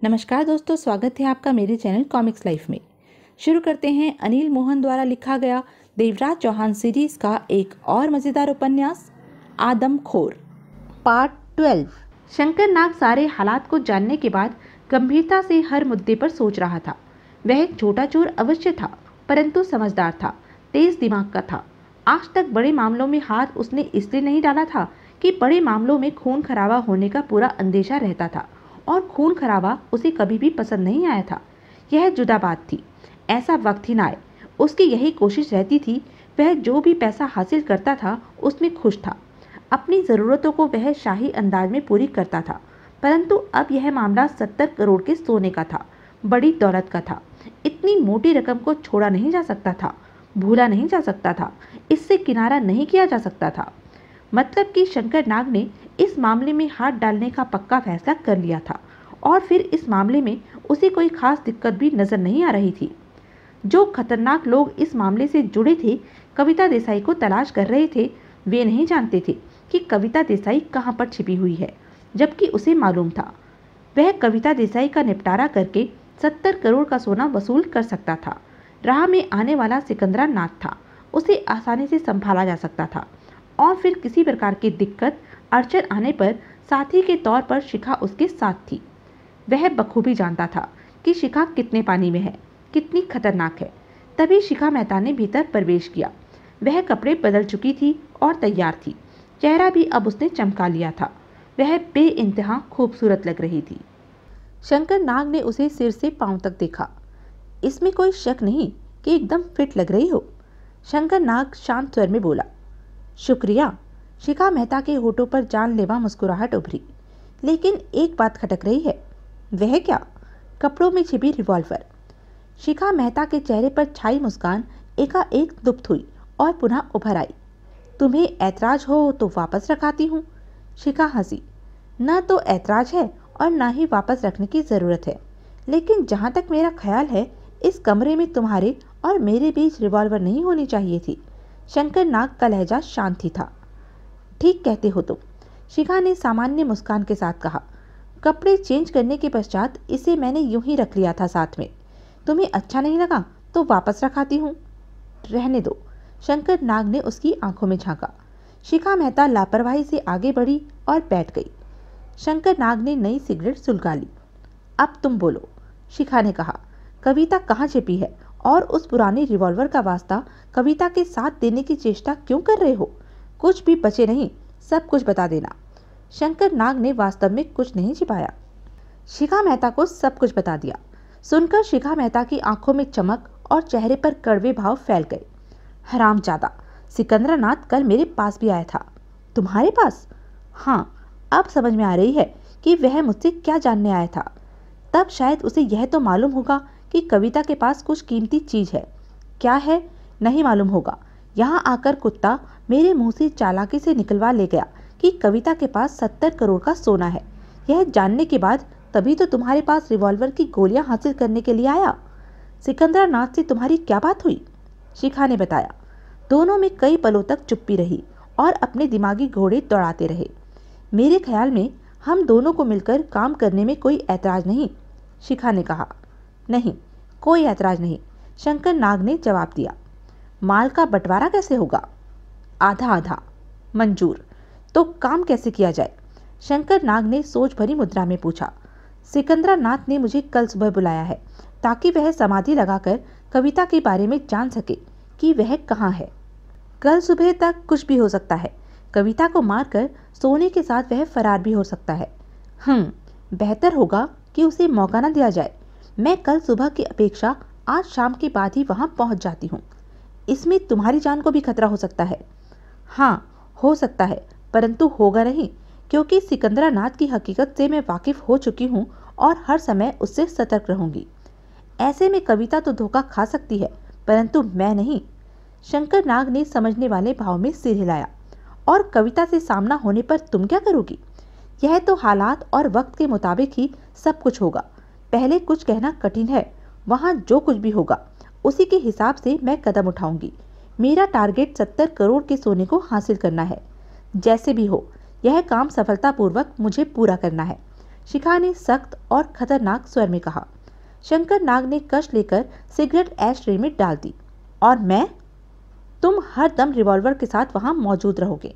नमस्कार दोस्तों, स्वागत है आपका मेरे चैनल कॉमिक्स लाइफ में। शुरू करते हैं अनिल मोहन द्वारा लिखा गया देवराज चौहान सीरीज का एक और मज़ेदार उपन्यास आदमखोर पार्ट 12। शंकर नाग सारे हालात को जानने के बाद गंभीरता से हर मुद्दे पर सोच रहा था। वह एक छोटा चोर अवश्य था, परंतु समझदार था, तेज दिमाग का था। आज तक बड़े मामलों में हाथ उसने इसलिए नहीं डाला था कि बड़े मामलों में खून खराबा होने का पूरा अंदेशा रहता था और खून खराबा उसे कभी भी पसंद नहीं आया था। यह जुदा बात थी, ऐसा वक्त ही ना आए। उसकी यही कोशिश रहती थी। वह जो भी पैसा हासिल करता था उसमें खुश था। अपनी ज़रूरतों को वह शाही अंदाज में पूरी करता था, परंतु अब यह मामला 70 करोड़ के सोने का था, बड़ी दौलत का था। इतनी मोटी रकम को छोड़ा नहीं जा सकता था, भूला नहीं जा सकता था, इससे किनारा नहीं किया जा सकता था। मतलब कि शंकर नाग ने इस मामले में हाथ डालने का पक्का फैसला कर लिया था और फिर इस मामले में उसे कोई खास दिक्कत भी नजर नहीं आ रही थी। जो खतरनाक लोग इस मामले से जुड़े थे, कविता देसाई को तलाश कर रहे थे, वे नहीं जानते थे कि कविता देसाई कहां पर छिपी हुई है, जबकि उसे मालूम था। वह कविता देसाई का निपटारा करके 70 करोड़ का सोना वसूल कर सकता था। राह में आने वाला सिकंदरा नाथ था, उसे आसानी से संभाला जा सकता था और फिर किसी प्रकार की दिक्कत अड़चन आने पर साथी के तौर पर शिखा उसके साथ थी। वह बखूबी जानता था कि शिखा कितने पानी में है, कितनी खतरनाक है। तभी शिखा मेहता ने भीतर प्रवेश किया। वह कपड़े बदल चुकी थी और तैयार थी। चेहरा भी अब उसने चमका लिया था। वह बेइंतहा खूबसूरत लग रही थी। शंकर नाग ने उसे सिर से पांव तक देखा। इसमें कोई शक नहीं कि एकदम फिट लग रही हो, शंकर नाग शांत स्वर में बोला। शुक्रिया। शिखा मेहता के होठों पर जानलेवा मुस्कुराहट उभरी। लेकिन एक बात खटक रही है। वह क्या? कपड़ों में छिपी रिवॉल्वर। शिखा मेहता के चेहरे पर छाई मुस्कान एकाएक लुप्त हुई और पुनः उभर आई। तुम्हें ऐतराज हो तो वापस रखाती हूँ। शिखा हंसी। न तो ऐतराज है और न ही वापस रखने की जरूरत है, लेकिन जहाँ तक मेरा ख्याल है इस कमरे में तुम्हारे और मेरे बीच रिवॉल्वर नहीं होनी चाहिए थी। शंकर नाग का लहजा शांत ही था। ठीक कहते हो तुम, शिखा ने सामान्य मुस्कान के साथ कहा। कपड़े चेंज करने के पश्चात इसे मैंने यूं ही रख लिया था साथ में। तुम्हें अच्छा नहीं लगा तो वापस रखाती हूँ। रहने दो। शंकर नाग ने उसकी आंखों में झांका। शिखा मेहता लापरवाही से आगे बढ़ी और बैठ गई। शंकर नाग ने नई सिगरेट सुलगा ली। अब तुम बोलो, शिखा ने कहा। कविता कहाँ छिपी है और उस पुरानी रिवॉल्वर का वास्ता कविता के साथ देने की चेष्टा क्यों कर रहे हो? कुछ भी बचे नहीं, सब कुछ बता देना। शंकर नाग ने वास्तव में कुछ नहीं छिपाया। शिखा मेहता को सब कुछ बता दिया। सुनकर शिखा मेहता की आंखों में चमक और चेहरे पर कड़वे भाव फैल गए। हरामजादा, सिकंदरा नाथ कल मेरे पास भी आया था। तुम्हारे पास? हाँ, अब समझ में आ रही है कि वह मुझसे क्या जानने आया था। तब शायद उसे यह तो मालूम होगा कि कविता के पास कुछ कीमती चीज है। क्या है नहीं मालूम होगा। यहाँ आकर कुत्ता मेरे मुंह से चालाकी से निकलवा ले गया कि कविता के पास 70 करोड़ का सोना है। यह जानने के बाद तभी तो तुम्हारे पास रिवॉल्वर की गोलियां हासिल करने के लिए आया। सिकंदरा नाथ से तुम्हारी क्या बात हुई? शिखा ने बताया। दोनों में कई पलों तक चुप्पी रही और अपने दिमागी घोड़े दौड़ाते रहे। मेरे ख्याल में हम दोनों को मिलकर काम करने में कोई ऐतराज नहीं, शिखा ने कहा। नहीं, कोई ऐतराज नहीं, शंकर नाग ने जवाब दिया। माल का बंटवारा कैसे होगा? आधा आधा। मंजूर। तो काम कैसे किया जाए? शंकर नाग ने सोच भरी मुद्रा में पूछा। सिकंदरा नाथ ने मुझे कल सुबह बुलाया है ताकि वह समाधि लगाकर कविता के बारे में जान सके कि वह कहाँ है। कल सुबह तक कुछ भी हो सकता है। कविता को मारकर सोने के साथ वह फरार भी हो सकता है। बेहतर होगा कि उसे मौका न दिया जाए। मैं कल सुबह की अपेक्षा आज शाम के बाद ही वहां पहुंच जाती हूँ। इसमें तुम्हारी जान को भी खतरा हो सकता है। हाँ, हो सकता है, परंतु होगा नहीं, क्योंकि सिकंदरा नाथ की हकीकत से मैं वाकिफ हो चुकी हूँ और हर समय उससे सतर्क रहूंगी। ऐसे में कविता तो धोखा खा सकती है, परंतु मैं नहीं। शंकर नाग ने समझने वाले भाव में सिर हिलाया। और कविता से सामना होने पर तुम क्या करोगी? यह तो हालात और वक्त के मुताबिक ही सब कुछ होगा। पहले कुछ कहना कठिन है। वहाँ जो कुछ भी होगा उसी के हिसाब से मैं कदम उठाऊंगी। मेरा टारगेट 70 करोड़ के सोने को हासिल करना है। जैसे भी हो, यह काम सफलतापूर्वक मुझे पूरा करना है। शिखा ने सख्त और खतरनाक स्वर में कहा। शंकर नाग ने कष्ट लेकर सिगरेट ऐश ट्रे में डाल दी। और मैं? तुम हर दम रिवॉल्वर के साथ वहां मौजूद रहोगे,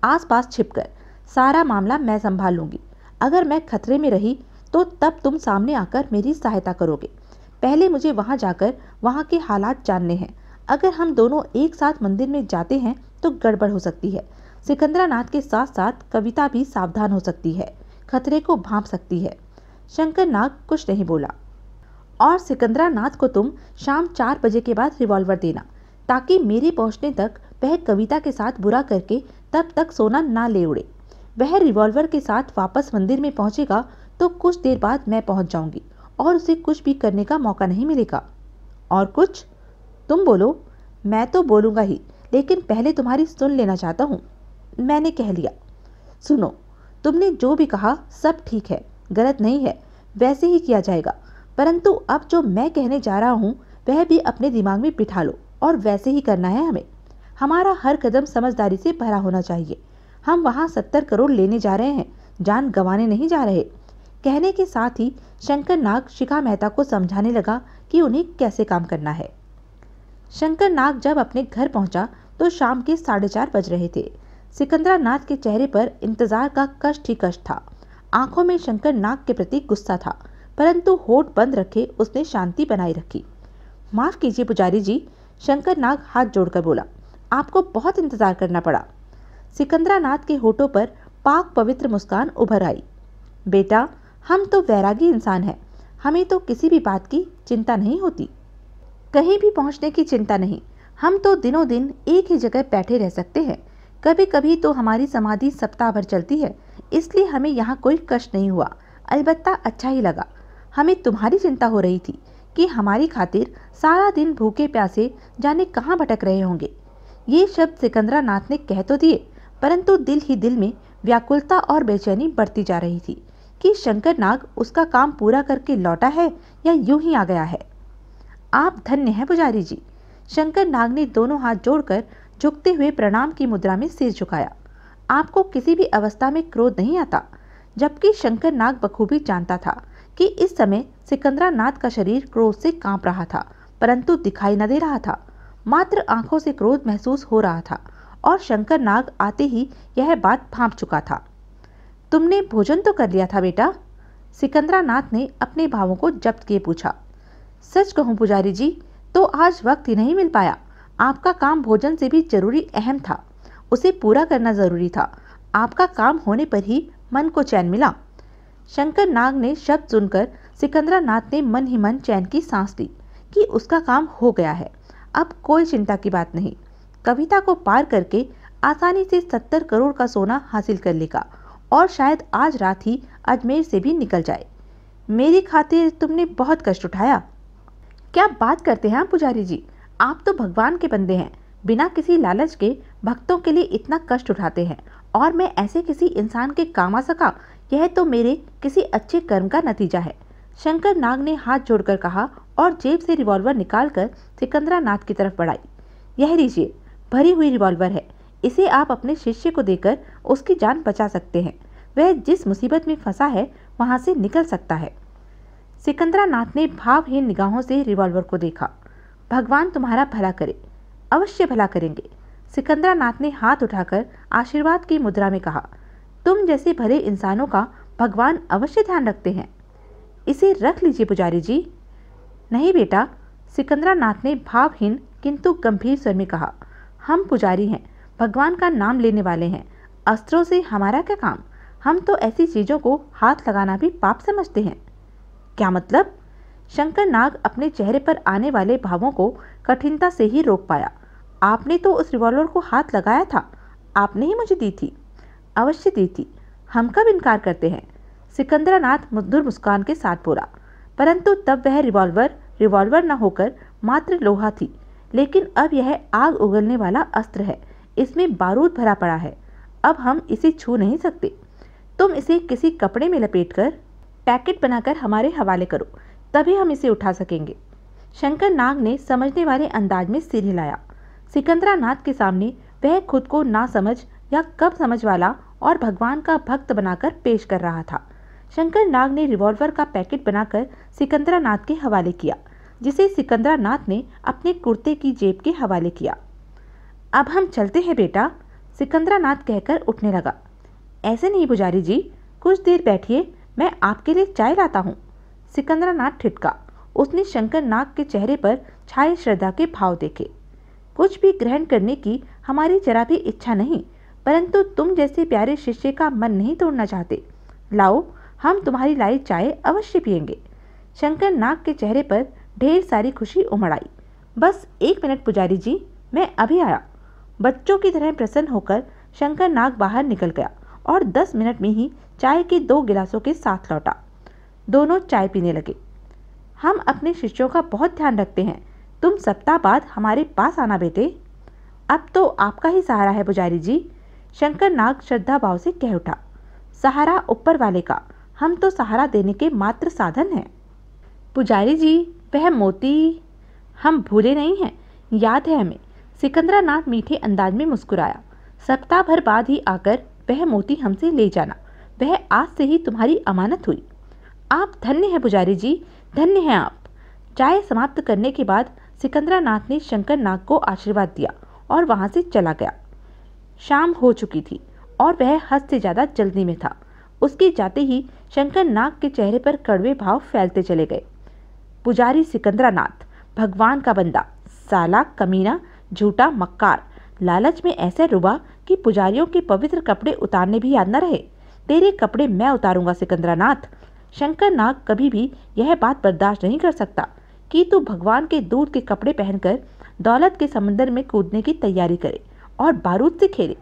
आसपास छिपकर। सारा मामला मैं संभाल लूंगी। अगर मैं खतरे में रही तो तब तुम सामने आकर मेरी सहायता करोगे। पहले मुझे वहां जाकर वहां के हालात जानने हैं। अगर हम दोनों एक साथ मंदिर में जाते हैं तो गड़बड़ हो सकती है। सिकंदरानाथ के साथ साथ कविता भी सावधान हो सकती है, खतरे को भांप सकती है। शंकर नाग कुछ नहीं बोला। और सिकंदरानाथ को तुम शाम 4 बजे के बाद रिवॉल्वर देना, ताकि मेरे पहुंचने तक वह कविता के साथ बुरा करके तब तक सोना ना ले उड़े। वह रिवॉल्वर के साथ वापस मंदिर में पहुंचेगा तो कुछ देर बाद मैं पहुंच जाऊंगी और उसे कुछ भी करने का मौका नहीं मिलेगा। और कुछ? तुम बोलो। मैं तो बोलूंगा ही, लेकिन पहले तुम्हारी सुन लेना चाहता हूँ। मैंने कह लिया। सुनो, तुमने जो भी कहा सब ठीक है, गलत नहीं है, वैसे ही किया जाएगा। परंतु अब जो मैं कहने जा रहा हूँ वह भी अपने दिमाग में बिठा लो और वैसे ही करना है हमें। हमारा हर कदम समझदारी से भरा होना चाहिए। हम वहाँ 70 करोड़ लेने जा रहे हैं, जान गंवाने नहीं जा रहे। कहने के साथ ही शंकर नाग शिखा मेहता को समझाने लगा कि उन्हें कैसे काम करना है। शंकर नाग जब अपने घर पहुंचा तो शाम के 4:30 बज रहे थे। सिकंदरानाथ के चेहरे पर इंतजार का कष्ट ही कष्ट था। आंखों में शंकर नाग के प्रति गुस्सा था, परंतु होठ बंद रखे उसने शांति बनाए रखी। माफ कीजिए पुजारी जी, शंकर नाग हाथ जोड़कर बोला। आपको बहुत इंतजार करना पड़ा। सिकंदरानाथ के होठों पर पाक पवित्र मुस्कान उभर आई। बेटा, हम तो वैरागी इंसान हैं, हमें तो किसी भी बात की चिंता नहीं होती, कहीं भी पहुंचने की चिंता नहीं। हम तो दिनों दिन एक ही जगह बैठे रह सकते हैं। कभी कभी तो हमारी समाधि सप्ताह भर चलती है, इसलिए हमें यहाँ कोई कष्ट नहीं हुआ। अलबत्ता अच्छा ही लगा। हमें तुम्हारी चिंता हो रही थी कि हमारी खातिर सारा दिन भूखे प्यासे जाने कहाँ भटक रहे होंगे। ये शब्द सिकंदरानाथ ने कह तो दिए, परंतु दिल ही दिल में व्याकुलता और बेचैनी बढ़ती जा रही थी कि शंकर नाग उसका काम पूरा करके लौटा है या यूं ही आ गया है। आप धन्य हैं पुजारी जी। शंकर नाग ने दोनों हाथ जोड़कर झुकते हुए प्रणाम की मुद्रा में सिर झुकाया। आपको किसी भी अवस्था में क्रोध नहीं आता, जबकि शंकर नाग बखूबी जानता था कि इस समय सिकंदरानाथ का शरीर क्रोध से कांप रहा था, परंतु दिखाई न दे रहा था। मात्र आंखों से क्रोध महसूस हो रहा था और शंकर नाग आते ही यह बात भांप चुका था। तुमने भोजन तो कर लिया था बेटा? सिकंदरानाथ ने अपने भावों को जब्त किए पूछा। सच कहूं पुजारी जी, तो आज वक्त ही नहीं मिल पाया। आपका काम भोजन से भी जरूरी अहम था, उसे पूरा करना जरूरी था। आपका काम होने पर ही मन को चैन मिला। शंकर नाग ने शब्द सुनकर सिकंदरानाथ ने मन ही मन चैन की सांस ली कि उसका काम हो गया है। अब कोई चिंता की बात नहीं। कविता को पार करके आसानी से 70 करोड़ का सोना हासिल कर लेगा और शायद आज रात ही अजमेर से भी निकल जाए। मेरी खातिर तुमने बहुत कष्ट उठाया। क्या बात करते हैं आप पुजारी जी, आप तो भगवान के बंदे हैं। बिना किसी लालच के भक्तों के लिए इतना कष्ट उठाते हैं और मैं ऐसे किसी इंसान के काम आ सका, यह तो मेरे किसी अच्छे कर्म का नतीजा है। शंकर नाग ने हाथ जोड़कर कहा और जेब से रिवॉल्वर निकालकर सिकंदरानाथ की तरफ बढ़ाई। यह लीजिए, भरी हुई रिवॉल्वर है। इसे आप अपने शिष्य को देकर उसकी जान बचा सकते हैं। वह जिस मुसीबत में फंसा है वहां से निकल सकता है। सिकंदरानाथ ने भावहीन निगाहों से रिवॉल्वर को देखा। भगवान तुम्हारा भला करे, अवश्य भला करेंगे। सिकंदरानाथ ने हाथ उठाकर आशीर्वाद की मुद्रा में कहा। तुम जैसे भले इंसानों का भगवान अवश्य ध्यान रखते हैं। इसे रख लीजिए पुजारी जी। नहीं बेटा, सिकंदरानाथ ने भावहीन किंतु गंभीर स्वर में कहा। हम पुजारी हैं, भगवान का नाम लेने वाले हैं। अस्त्रों से हमारा क्या काम? हम तो ऐसी चीजों को हाथ लगाना भी पाप समझते हैं। क्या मतलब? शंकर नाग अपने चेहरे पर आने वाले भावों को कठिनता से ही रोक पाया। आपने तो उस रिवॉल्वर को हाथ लगाया था, आपने ही मुझे दी थी। अवश्य दी थी, हम कब इनकार करते हैं? सिकंदरानाथ मधुर मुस्कान के साथ बोला। परंतु तब वह रिवॉल्वर न होकर मात्र लोहा थी, लेकिन अब यह आग उगलने वाला अस्त्र है। इसमें बारूद भरा पड़ा है। अब हम इसे छू नहीं सकते। तुम इसे किसी कपड़े में लपेटकर पैकेट बनाकर हमारे हवाले करो, तभी हम इसे उठा सकेंगे। शंकर नाग ने समझने वाले अंदाज में सिर हिलाया। सिकंदरानाथ के सामने वह खुद को ना समझ या कब समझ वाला और भगवान का भक्त बनाकर पेश कर रहा था। शंकर नाग ने रिवॉल्वर का पैकेट बनाकर सिकंदरानाथ के हवाले किया, जिसे सिकंदरानाथ ने अपने कुर्ते की जेब के हवाले किया। अब हम चलते हैं बेटा, सिकंदरानाथ कहकर उठने लगा। ऐसे नहीं पुजारी जी, कुछ देर बैठिए, मैं आपके लिए चाय लाता हूँ। सिकंदरानाथ ठिठका। उसने शंकर नाग के चेहरे पर छाए श्रद्धा के भाव देखे। कुछ भी ग्रहण करने की हमारी जरा भी इच्छा नहीं, परंतु तुम जैसे प्यारे शिष्य का मन नहीं तोड़ना चाहते। लाओ, हम तुम्हारी लाई चाय अवश्य पिएंगे। शंकर नाग के चेहरे पर ढेर सारी खुशी उमड़ आई। बस 1 मिनट पुजारी जी, मैं अभी आया। बच्चों की तरह प्रसन्न होकर शंकर नाग बाहर निकल गया और 10 मिनट में ही चाय के 2 गिलासों के साथ लौटा। दोनों चाय पीने लगे। हम अपने शिष्यों का बहुत ध्यान रखते हैं, तुम सप्ताह बाद हमारे पास आना बेटे। अब तो आपका ही सहारा है पुजारी जी, शंकर नाग श्रद्धा भाव से कह उठा। सहारा ऊपर वाले का, हम तो सहारा देने के मात्र साधन हैं। पुजारी जी, वह मोती हम भूले नहीं हैं, याद है हमें। सिकंदरानाथ मीठे अंदाज में मुस्कुराया। सप्ताह भर बाद ही आकर वह मोती हमसे ले जाना, वह आज से ही तुम्हारी अमानत हुई। आप धन्य हैं पुजारी जी, धन्य हैं आप। चाय समाप्त करने के बाद सिकंदरानाथ ने शंकर नाग को आशीर्वाद दिया और वहां से चला गया। शाम हो चुकी थी और वह हद से ज्यादा जल्दी में था। उसके जाते ही शंकर नाग के चेहरे पर कड़वे भाव फैलते चले गए। पुजारी सिकंदरानाथ, भगवान का बंदा, साला, कमीना, झूठा, मक्कार, लालच में ऐसे डूबा कि पुजारियों के पवित्र कपड़े उतारने भी याद न रहे। तेरे कपड़े मैं उतारूंगा सिकंदरानाथ। शंकर नाग कभी भी यह बात बर्दाश्त नहीं कर सकता कि तू भगवान के दूध के कपड़े पहनकर दौलत के समंदर में कूदने की तैयारी करे और बारूद से खेले।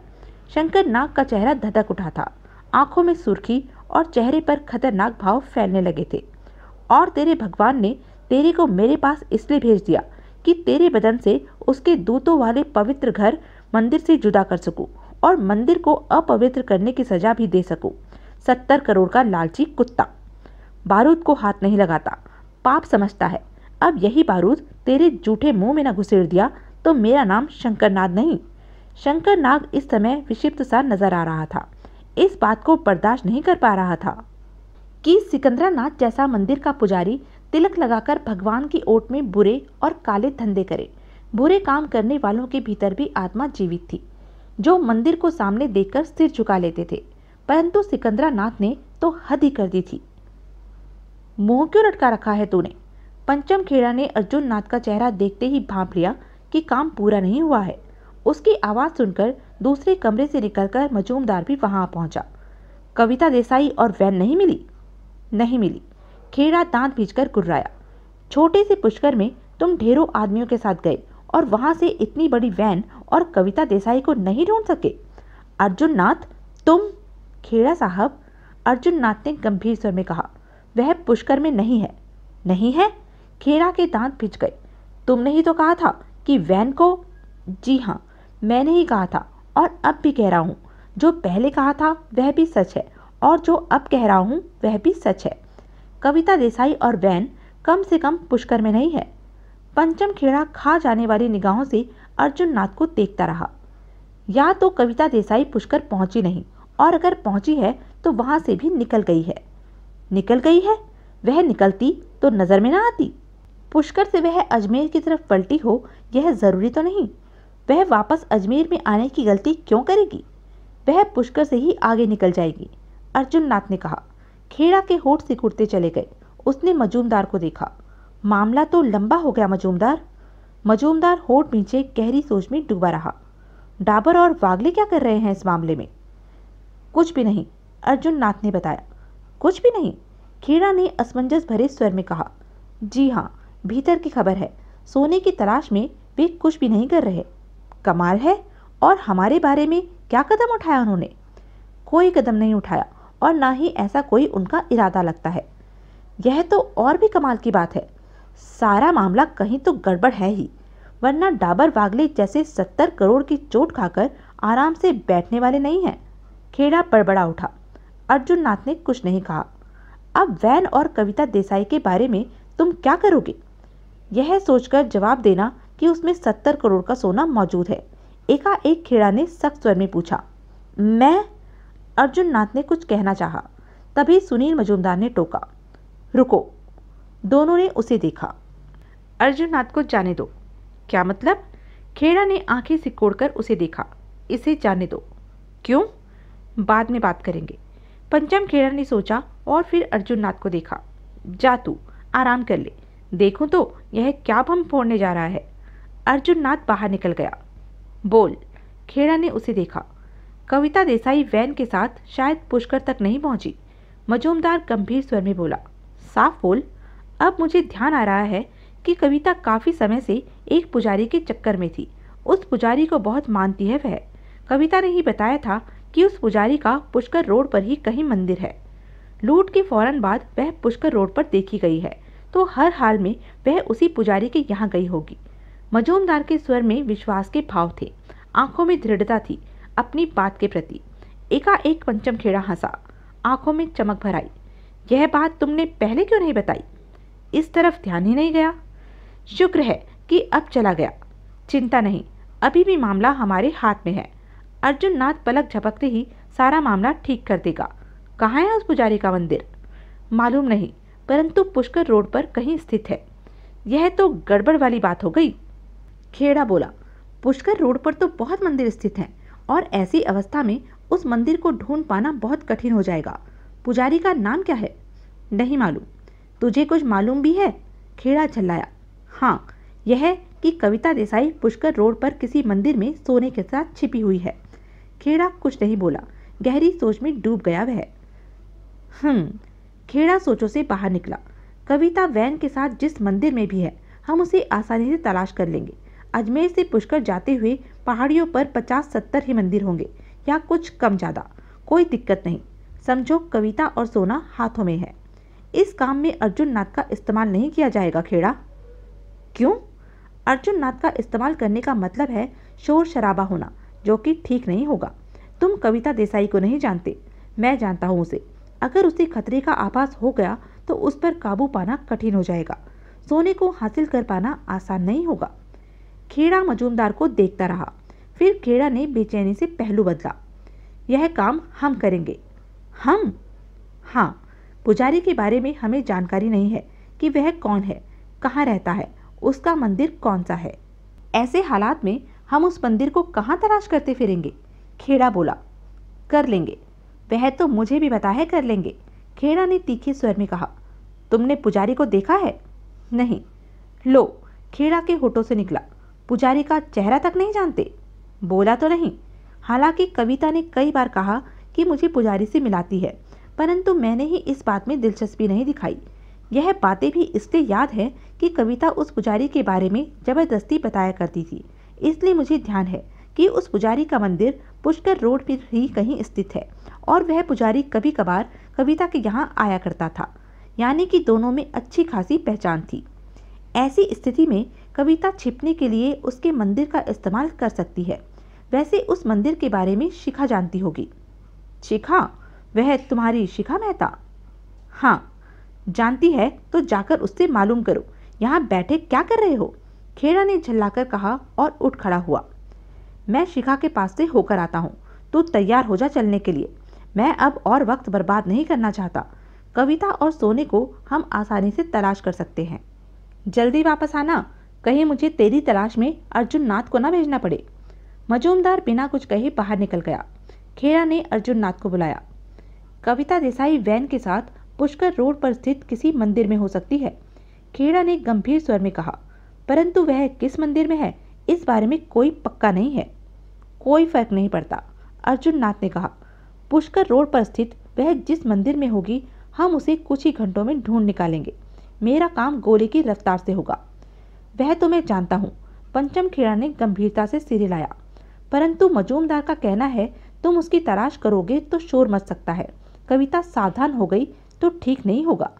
शंकर नाग का चेहरा धधक उठा था, आंखों में सुर्खी और चेहरे पर खतरनाक भाव फैलने लगे थे। और तेरे भगवान ने तेरे को मेरे पास इसलिए भेज दिया कि तेरे बदन से उसके दूतों वाले पवित्र घर मंदिर से जुदा कर सकूं और मंदिर को अपवित्र करने की सजा भी दे सकूं। 70 करोड़ का लालची कुत्ता बारूद को हाथ नहीं लगाता, पाप समझता है। अब यही बारूद तेरे जूठे मुंह में न घुसेड़ दिया तो मेरा नाम शंकर नाग नहीं। शंकर नाग इस समय विक्षिप्त सा नजर आ रहा था। इस बात को बर्दाश्त नहीं कर पा रहा था कि सिकंदरानाथ जैसा मंदिर का पुजारी तिलक लगाकर भगवान की ओट में बुरे और काले धंधे करे। बुरे काम करने वालों के भीतर भी आत्मा जीवित थी, जो मंदिर को सामने देखकर सिर झुका लेते थे। परंतु सिकंदरानाथ ने तो हद ही कर दी थी। मुंह क्यों लटका रखा है तूने? पंचम खेड़ा ने अर्जुन नाथ का चेहरा देखते ही भांप लिया कि काम पूरा नहीं हुआ है। उसकी आवाज सुनकर दूसरे कमरे से निकलकर मजूमदार भी वहां पहुंचा। कविता देसाई और वैन नहीं मिली? नहीं मिली। खेड़ा दांत भींचकर कुर्राया। छोटे से पुष्कर में तुम ढेरों आदमियों के साथ गए और वहां से इतनी बड़ी वैन और कविता देसाई को नहीं ढूंढ सके? अर्जुन नाथ, तुम? खेड़ा साहब, अर्जुन नाथ ने गंभीर स्वर में कहा, वह पुष्कर में नहीं है। नहीं है? खेड़ा के दांत भिंच गए। तुमने ही तो कहा था कि वैन को? जी हाँ, मैंने ही कहा था और अब भी कह रहा हूँ। जो पहले कहा था वह भी सच है और जो अब कह रहा हूँ वह भी सच है। कविता देसाई और वैन कम से कम पुष्कर में नहीं है। पंचम खेड़ा खा जाने वाली निगाहों से अर्जुन नाथ को देखता रहा। या तो कविता देसाई पुष्कर पहुंची नहीं, और अगर पहुंची है तो वहां से भी निकल गई है। निकल गई है? वह निकलती तो नजर में ना आती। पुष्कर से वह अजमेर की तरफ पलटी हो यह जरूरी तो नहीं। वह वापस अजमेर में आने की गलती क्यों करेगी? वह पुष्कर से ही आगे निकल जाएगी, अर्जुन नाथ ने कहा। खेड़ा के होठ सिकुड़ते चले गए। उसने मजूमदार को देखा। मामला तो लंबा हो गया मजूमदार। मजूमदार होठ नीचे गहरी सोच में डूबा रहा। डाबर और वागले क्या कर रहे हैं इस मामले में? कुछ भी नहीं, अर्जुन नाथ ने बताया। कुछ भी नहीं? खेड़ा ने असमंजस भरे स्वर में कहा। जी हाँ, भीतर की खबर है, सोने की तलाश में वे कुछ भी नहीं कर रहे। कमाल है। और हमारे बारे में क्या कदम उठाया उन्होंने? कोई कदम नहीं उठाया और ना ही ऐसा कोई उनका इरादा लगता है। यह तो और भी कमाल की बात है। सारा मामला कहीं तो गड़बड़ है ही, वरना डाबर वागले जैसे 70 करोड़ की चोट खाकर आराम से बैठने वाले नहीं हैं। खेड़ा बड़बड़ा उठा। अर्जुन नाथ ने कुछ नहीं कहा। अब वैन और कविता देसाई के बारे में तुम क्या करोगे? यह सोचकर जवाब देना कि उसमें 70 करोड़ का सोना मौजूद है, एकाएक खेड़ा ने सख्त स्वर में पूछा। मैं? अर्जुन नाथ ने कुछ कहना चाहा, तभी सुनील मजूमदार ने टोका, रुको। दोनों ने उसे देखा। अर्जुन नाथ को जाने दो। क्या मतलब? खेड़ा ने आंखें सिकोड़कर उसे देखा। इसे जाने दो। क्यों? बाद में बात करेंगे। पंचम खेड़ा ने सोचा और फिर अर्जुन नाथ को देखा। जा तू आराम कर ले, देखूं तो यह क्या बम फोड़ने जा रहा है। अर्जुन नाथ बाहर निकल गया। बोल। खेड़ा ने उसे देखा। कविता देसाई वैन के साथ शायद पुष्कर तक नहीं पहुंची। मजूमदार गंभीर स्वर में बोला, साफ बोल। अब मुझे ध्यान आ रहा है कि कविता काफी समय से एक पुजारी के चक्कर में थी। उस पुजारी को बहुत मानती है वह। कविता ने ही बताया था कि उस पुजारी का पुष्कर रोड पर ही कहीं मंदिर है। लूट के फौरन बाद वह पुष्कर रोड पर देखी गई है, तो हर हाल में वह उसी पुजारी के यहाँ गई होगी। मजूमदार के स्वर में विश्वास के भाव थे, आंखों में दृढ़ता थी अपनी बात के प्रति। एकाएक पंचम खेड़ा हंसा, आंखों में चमक भर आई। यह बात तुमने पहले क्यों नहीं बताई? इस तरफ ध्यान ही नहीं गया। शुक्र है कि अब चला गया। चिंता नहीं, अभी भी मामला हमारे हाथ में है। अर्जुन नाथ पलक झपकते ही सारा मामला ठीक कर देगा। कहाँ है उस पुजारी का मंदिर? मालूम नहीं, परंतु पुष्कर रोड पर कहीं स्थित है। यह तो गड़बड़ वाली बात हो गई। खेड़ा बोला, पुष्कर रोड पर तो बहुत मंदिर स्थित हैं और ऐसी अवस्था में उस मंदिर को ढूंढ पाना बहुत कठिन हो जाएगा। पुजारी का नाम क्या है? नहीं मालूम। तुझे कुछ मालूम भी है? खेड़ा चिल्लाया। हाँ, यह कि कविता देसाई पुष्कर रोड पर किसी मंदिर में सोने के साथ छिपी हुई है। खेड़ा कुछ नहीं बोला, गहरी सोच में डूब गया वह। खेड़ा सोचों से बाहर निकला। कविता वैन के साथ जिस मंदिर में भी है, हम उसे आसानी से तलाश कर लेंगे। अजमेर से पुष्कर जाते हुए पहाड़ियों पर 50-70 ही मंदिर होंगे, या कुछ कम ज़्यादा। कोई दिक्कत नहीं, समझो कविता और सोना हाथों में है। इस काम में अर्जुन नाथ का इस्तेमाल नहीं किया जाएगा खेड़ा। क्यों? अर्जुन नाथ का इस्तेमाल करने का मतलब है शोर शराबा होना, जो कि ठीक नहीं होगा। तुम कविता देसाई को नहीं जानते, मैं जानता हूँ उसे। अगर उसे खतरे का आभास हो गया तो उस पर काबू पाना कठिन हो जाएगा। सोने को हासिल कर पाना आसान नहीं होगा। खेड़ा मजूमदार को देखता रहा। फिर खेड़ा ने बेचैनी से पहलू बदला। यह काम हम करेंगे। हम? हाँ, पुजारी के बारे में हमें जानकारी नहीं है कि वह कौन है, कहाँ रहता है, उसका मंदिर कौन सा है। ऐसे हालात में हम उस मंदिर को कहाँ तलाश करते फिरेंगे? खेड़ा बोला। कर लेंगे, वह तो मुझे भी पता है, कर लेंगे। खेड़ा ने तीखे स्वर में कहा। तुमने पुजारी को देखा है? नहीं। लो, खेड़ा के होठों से निकला। पुजारी का चेहरा तक नहीं जानते? बोला तो नहीं। हालांकि कविता ने कई बार कहा कि मुझे पुजारी से मिलाती है, परंतु मैंने ही इस बात में दिलचस्पी नहीं दिखाई। यह बातें भी इसलिए याद है कि कविता उस पुजारी के बारे में जबरदस्ती बताया करती थी। इसलिए मुझे ध्यान है कि उस पुजारी का मंदिर पुष्कर रोड पर ही कहीं स्थित है और वह पुजारी कभी कभार कविता के यहाँ आया करता था, यानी कि दोनों में अच्छी खासी पहचान थी। ऐसी स्थिति में कविता छिपने के लिए उसके मंदिर का इस्तेमाल कर सकती है। वैसे उस मंदिर के बारे में शिखा जानती होगी। शिखा? वह तुम्हारी शिखा मेहता? हाँ, जानती है तो जाकर उससे मालूम करो। यहाँ बैठे क्या कर रहे हो? खेड़ा ने झल्लाकर कहा और उठ खड़ा हुआ। मैं शिखा के पास से होकर आता हूँ, तू तैयार हो जा चलने के लिए। मैं अब और वक्त बर्बाद नहीं करना चाहता। कविता और सोने को हम आसानी से तलाश कर सकते हैं। जल्दी वापस आना, कहीं मुझे तेरी तलाश में अर्जुन नाथ को ना भेजना पड़े। मजूमदार बिना कुछ कहे बाहर निकल गया। खेड़ा ने अर्जुन नाथ को बुलाया। कविता देसाई वैन के साथ पुष्कर रोड पर स्थित किसी मंदिर में हो सकती है, खेड़ा ने गंभीर स्वर में कहा, परंतु वह किस मंदिर में है इस बारे में कोई पक्का नहीं है। कोई फर्क नहीं पड़ता, अर्जुन नाथ ने कहा। पुष्कर रोड पर स्थित वह जिस मंदिर में होगी, हम उसे कुछ ही घंटों में ढूंढ निकालेंगे। मेरा काम गोले की रफ्तार से होगा। वह तो मैं जानता हूँ, पंचम खेड़ा ने गंभीरता से सिर हिलाया, परंतु मजूमदार का कहना है तुम उसकी तलाश करोगे तो शोर मच सकता है। कविता सावधान हो गई तो ठीक नहीं होगा।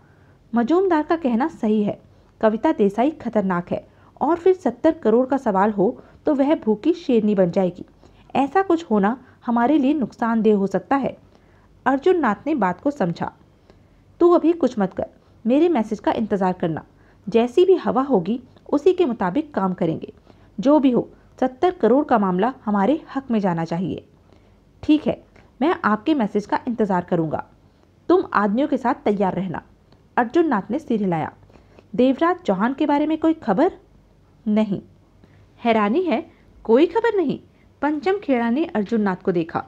मजूमदार का कहना सही है, कविता देसाई खतरनाक है और फिर 70 करोड़ का सवाल हो तो वह भूखी शेरनी बन जाएगी। ऐसा कुछ होना हमारे लिए नुकसानदेह हो सकता है। अर्जुन नाथ ने बात को समझा। तू अभी कुछ मत कर, मेरे मैसेज का इंतज़ार करना। जैसी भी हवा होगी उसी के मुताबिक काम करेंगे। जो भी हो, 70 करोड़ का मामला हमारे हक में जाना चाहिए। ठीक है, मैं आपके मैसेज का इंतज़ार करूँगा। तुम आदमियों के साथ तैयार रहना। अर्जुन नाथ ने सिर हिलाया। देवराज चौहान के बारे में कोई खबर? नहीं। हैरानी है, कोई खबर नहीं। पंचम खेड़ा ने अर्जुन नाथ को देखा।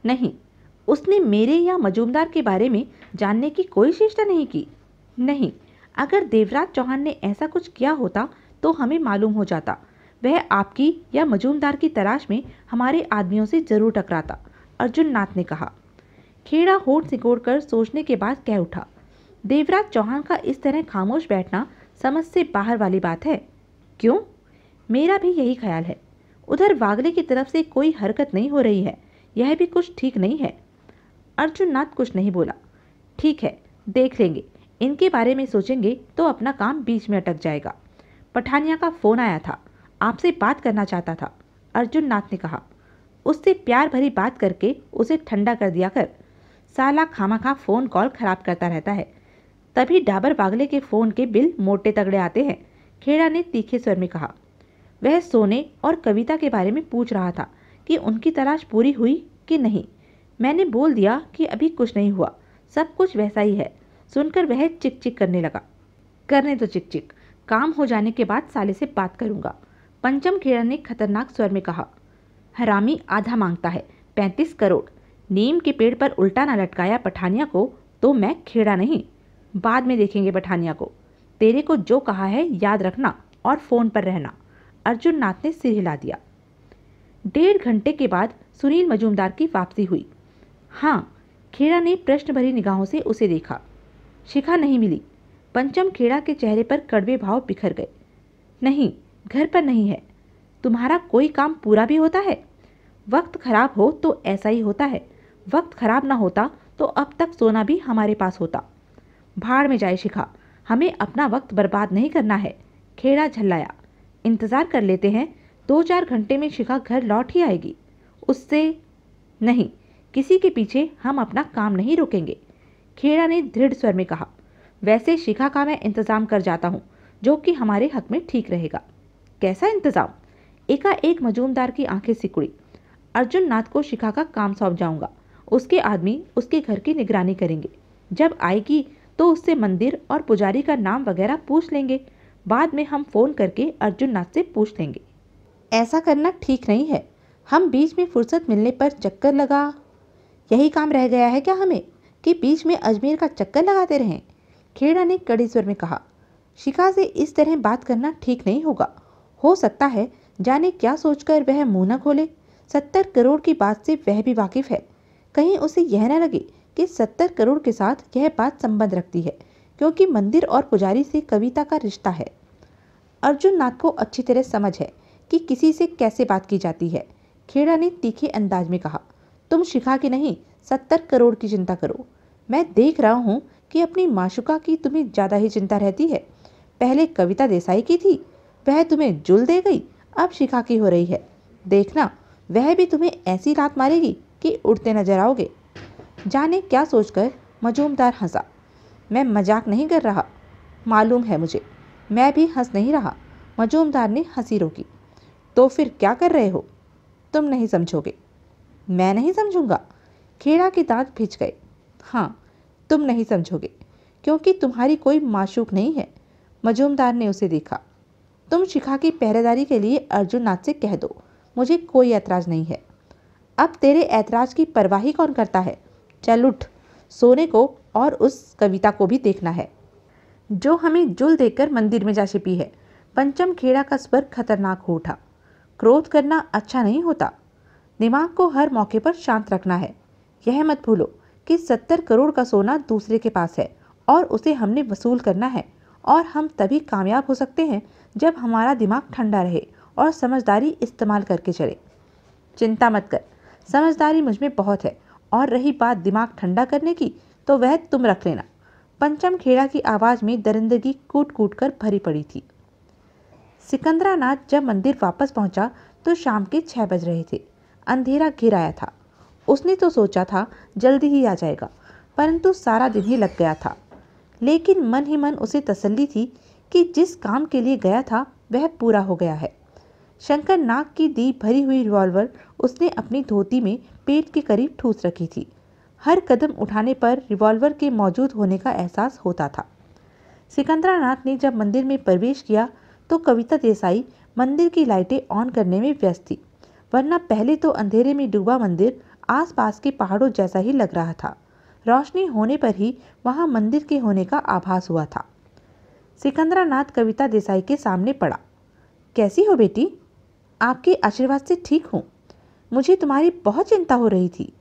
नहीं, उसने मेरे या मजूमदार के बारे में जानने की कोई चेष्टा नहीं की। नहीं, अगर देवराज चौहान ने ऐसा कुछ किया होता तो हमें मालूम हो जाता। वह आपकी या मजूमदार की तलाश में हमारे आदमियों से जरूर टकराता, अर्जुन नाथ ने कहा। खेड़ा होठ सिकोड़कर सोचने के बाद कह उठा, देवराज चौहान का इस तरह खामोश बैठना समझ से बाहर वाली बात है। क्यों? मेरा भी यही ख्याल है। उधर वागले की तरफ से कोई हरकत नहीं हो रही है, यह भी कुछ ठीक नहीं है। अर्जुन नाथ कुछ नहीं बोला। ठीक है, देख लेंगे। इनके बारे में सोचेंगे तो अपना काम बीच में अटक जाएगा। पठानिया का फोन आया था, आपसे बात करना चाहता था, अर्जुन नाथ ने कहा। उससे प्यार भरी बात करके उसे ठंडा कर दिया कर। साला खामखा फोन कॉल खराब करता रहता है। तभी डाबर वागले के फोन के बिल मोटे तगड़े आते हैं, खेड़ा ने तीखे स्वर में कहा। वह सोने और कविता के बारे में पूछ रहा था कि उनकी तलाश पूरी हुई कि नहीं। मैंने बोल दिया कि अभी कुछ नहीं हुआ, सब कुछ वैसा ही है। सुनकर वह चिक चिक करने लगा। करने तो चिक चिक, काम हो जाने के बाद साले से बात करूंगा, पंचम खेड़ा ने खतरनाक स्वर में कहा। हरामी आधा मांगता है, 35 करोड़। नीम के पेड़ पर उल्टा न लटकाया पठानिया को तो मैं खेड़ा नहीं। बाद में देखेंगे पठानिया को। तेरे को जो कहा है याद रखना और फोन पर रहना, अर्जुन नाथ ने सिर हिला दिया। 1.5 घंटे के बाद सुनील मजूमदार की वापसी हुई। हाँ, खेड़ा ने प्रश्न भरी निगाहों से उसे देखा। शिखा नहीं मिली। पंचम खेड़ा के चेहरे पर कड़वे भाव बिखर गए। नहीं, घर पर नहीं है। तुम्हारा कोई काम पूरा भी होता है? वक्त खराब हो तो ऐसा ही होता है। वक्त खराब ना होता तो अब तक सोना भी हमारे पास होता। भाड़ में जाए शिखा, हमें अपना वक्त बर्बाद नहीं करना है, खेड़ा झल्लाया। इंतजार कर लेते हैं, 2-4 घंटे में शिखा घर लौट ही आएगी। उससे नहीं, किसी के पीछे हम अपना काम नहीं रोकेंगे, खेड़ा ने दृढ़ स्वर में कहा। वैसे शिखा का मैं इंतजाम कर जाता हूँ, जो कि हमारे हक में ठीक रहेगा। कैसा इंतजाम? एकाएक मजूमदार की आंखें सिकुड़ी। अर्जुन नाथ को शिखा का काम सौंप जाऊंगा। उसके आदमी उसके घर की निगरानी करेंगे। जब आएगी तो उससे मंदिर और पुजारी का नाम वगैरह पूछ लेंगे। बाद में हम फोन करके अर्जुन नाथ से पूछ लेंगे। ऐसा करना ठीक नहीं है। हम बीच में फुर्सत मिलने पर चक्कर लगा। यही काम रह गया है क्या हमें कि बीच में अजमेर का चक्कर लगाते रहें? खेड़ा ने कड़े स्वर में कहा। शिखा से इस तरह बात करना ठीक नहीं होगा। हो सकता है जाने क्या सोचकर वह मुंह न खोले। 70 करोड़ की बात से वह भी वाकिफ है। कहीं उसे यह न लगे कि 70 करोड़ के साथ यह बात संबंध रखती है, क्योंकि मंदिर और पुजारी से कविता का रिश्ता है। अर्जुन नाथ को अच्छी तरह समझ है कि किसी से कैसे बात की जाती है। खेड़ा ने तीखे अंदाज में कहा, तुम शिखा की नहीं 70 करोड़ की चिंता करो। मैं देख रहा हूँ कि अपनी माशुका की तुम्हें ज़्यादा ही चिंता रहती है। पहले कविता देसाई की थी, वह तुम्हें जुल दे गई, अब शिखा की हो रही है। देखना, वह भी तुम्हें ऐसी लात मारेगी कि उड़ते नजर आओगे। जाने क्या सोचकर मजूमदार हंसा। मैं मजाक नहीं कर रहा, मालूम है मुझे। मैं भी हंस नहीं रहा। मजूमदार ने हंसी रोकी। तो फिर क्या कर रहे हो? तुम नहीं समझोगे। मैं नहीं समझूंगा। खेड़ा के दांत भिज गए। हाँ, तुम नहीं समझोगे, क्योंकि तुम्हारी कोई माशूक नहीं है। मजूमदार ने उसे देखा। तुम शिखा की पहरेदारी के लिए अर्जुन नाथ से कह दो, मुझे कोई ऐतराज नहीं है। अब तेरे ऐतराज की परवाह ही कौन करता है? चल उठ, सोने को और उस कविता को भी देखना है, जो हमें जुल देकर मंदिर में जा छिपी है। पंचम खेड़ा का स्वर खतरनाक हो उठा। क्रोध करना अच्छा नहीं होता। दिमाग को हर मौके पर शांत रखना है। यह मत भूलो कि 70 करोड़ का सोना दूसरे के पास है और उसे हमने वसूल करना है। और हम तभी कामयाब हो सकते हैं जब हमारा दिमाग ठंडा रहे और समझदारी इस्तेमाल करके चले। चिंता मत कर, समझदारी मुझ में बहुत है। और रही बात दिमाग ठंडा करने की, तो वह तुम रख लेना। पंचम खेड़ा की आवाज़ में दरिंदगी कूट कूट कर भरी पड़ी थी। सिकंदरानाथ जब मंदिर वापस पहुंचा तो शाम के 6 बज रहे थे। अंधेरा घिर आया था। उसने तो सोचा था जल्दी ही आ जाएगा, परंतु सारा दिन ही लग गया था। लेकिन मन ही मन उसे तसल्ली थी कि जिस काम के लिए गया था वह पूरा हो गया है। शंकर नाग की दी भरी हुई रिवॉल्वर उसने अपनी धोती में पेट के करीब ठूस रखी थी। हर कदम उठाने पर रिवॉल्वर के मौजूद होने का एहसास होता था। सिकंदरानाथ ने जब मंदिर में प्रवेश किया तो कविता देसाई मंदिर की लाइटें ऑन करने में व्यस्त थी, वरना पहले तो अंधेरे में डूबा मंदिर आसपास के पहाड़ों जैसा ही लग रहा था। रोशनी होने पर ही वहां मंदिर के होने का आभास हुआ था। सिकंदरानाथ कविता देसाई के सामने पड़ा। कैसी हो बेटी? आपके आशीर्वाद से ठीक हूँ। मुझे तुम्हारी बहुत चिंता हो रही थी।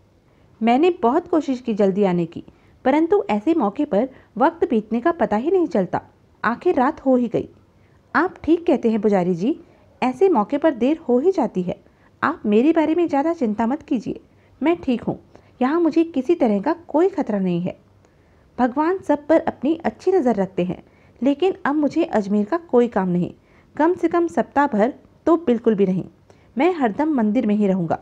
मैंने बहुत कोशिश की जल्दी आने की, परंतु ऐसे मौके पर वक्त बीतने का पता ही नहीं चलता। आखिर रात हो ही गई। आप ठीक कहते हैं पुजारी जी, ऐसे मौके पर देर हो ही जाती है। आप मेरे बारे में ज़्यादा चिंता मत कीजिए, मैं ठीक हूँ। यहाँ मुझे किसी तरह का कोई खतरा नहीं है। भगवान सब पर अपनी अच्छी नज़र रखते हैं, लेकिन अब मुझे अजमेर का कोई काम नहीं, कम से कम सप्ताह भर तो बिल्कुल भी नहीं। मैं हरदम मंदिर में ही रहूँगा,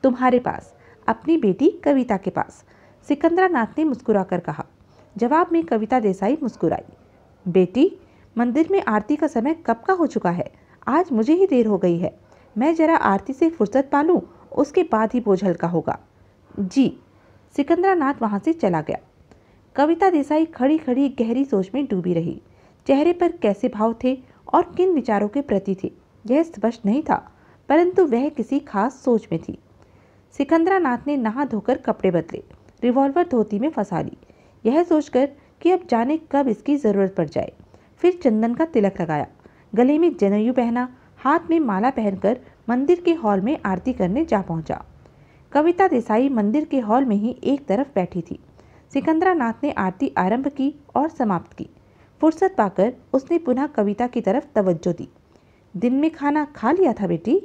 तुम्हारे पास, अपनी बेटी कविता के पास। सिकंदरानाथ ने मुस्कुराकर कहा। जवाब में कविता देसाई मुस्कुराई। बेटी, मंदिर में आरती का समय कब का हो चुका है? आज मुझे ही देर हो गई है। मैं जरा आरती से फुर्सत पा लूं, उसके बाद ही बोझ हल्का होगा। जी। सिकंदरानाथ वहां से चला गया। कविता देसाई खड़ी खड़ी गहरी सोच में डूबी रही। चेहरे पर कैसे भाव थे और किन विचारों के प्रति थे, यह स्पष्ट नहीं था, परंतु वह किसी खास सोच में थी। सिकंदरानाथ ने नहा धोकर कपड़े बदले, रिवॉल्वर धोती में फंसा ली, यह सोचकर कि अब जाने कब इसकी जरूरत पड़ जाए। फिर चंदन का तिलक लगाया, गले में जनेऊ पहना, हाथ में माला पहनकर मंदिर के हॉल में आरती करने जा पहुंचा। कविता देसाई मंदिर के हॉल में ही एक तरफ बैठी थी। सिकंदरानाथ ने आरती आरंभ की और समाप्त की। फुर्सत पाकर उसने पुनः कविता की तरफ तवज्जो दी। दिन में खाना खा लिया था बेटी?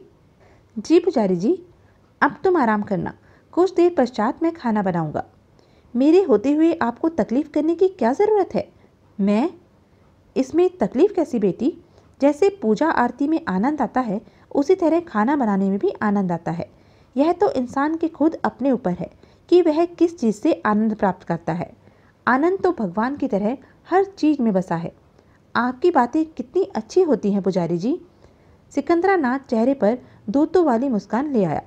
जी पुजारी जी, अब तुम आराम करना, कुछ देर पश्चात मैं खाना बनाऊंगा। मेरे होते हुए आपको तकलीफ करने की क्या ज़रूरत है? मैं? इसमें तकलीफ कैसी बेटी? जैसे पूजा आरती में आनंद आता है, उसी तरह खाना बनाने में भी आनंद आता है। यह तो इंसान के खुद अपने ऊपर है कि वह किस चीज़ से आनंद प्राप्त करता है। आनंद तो भगवान की तरह हर चीज़ में बसा है। आपकी बातें कितनी अच्छी होती हैं पुजारी जी। सिकंदरानाथ चेहरे पर दोतों वाली मुस्कान ले आया।